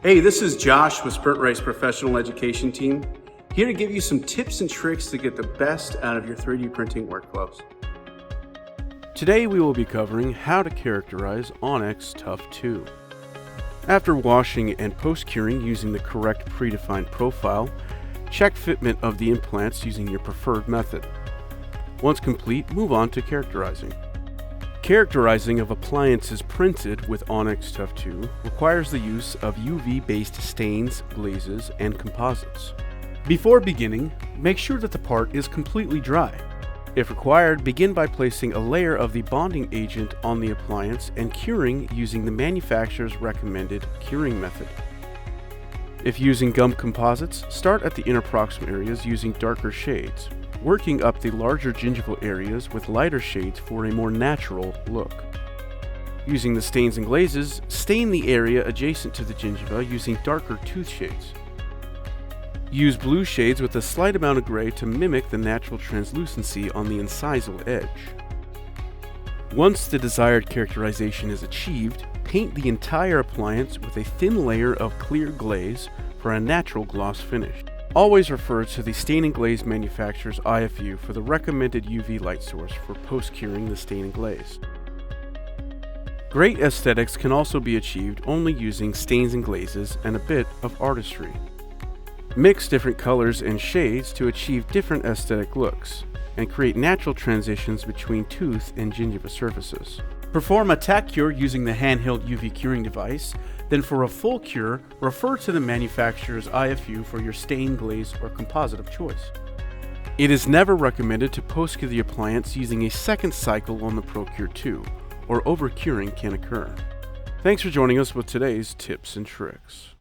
Hey, this is Josh with SprintRay's professional education team, here to give you some tips and tricks to get the best out of your 3D printing workflows. Today we will be covering how to characterize OnX Tough 2. After washing and post-curing using the correct predefined profile, check fitment of the implants using your preferred method. Once complete, move on to characterizing. Characterizing of appliances printed with OnX Tough 2 requires the use of UV-based stains, glazes, and composites. Before beginning, make sure that the part is completely dry. If required, begin by placing a layer of the bonding agent on the appliance and curing using the manufacturer's recommended curing method. If using gum composites, start at the inner proximal areas using darker shades, working up the larger gingival areas with lighter shades for a more natural look. Using the stains and glazes, stain the area adjacent to the gingiva using darker tooth shades. Use blue shades with a slight amount of gray to mimic the natural translucency on the incisal edge. Once the desired characterization is achieved, paint the entire appliance with a thin layer of clear glaze for a natural gloss finish. Always refer to the stain and glaze manufacturer's IFU for the recommended UV light source for post-curing the stain and glaze. Great aesthetics can also be achieved only using stains and glazes and a bit of artistry. Mix different colors and shades to achieve different aesthetic looks, and create natural transitions between tooth and gingiva surfaces. Perform a tack cure using the handheld UV curing device, then for a full cure, refer to the manufacturer's IFU for your stain, glaze, or composite of choice. It is never recommended to post-cure the appliance using a second cycle on the ProCure 2, or over-curing can occur. Thanks for joining us with today's tips and tricks.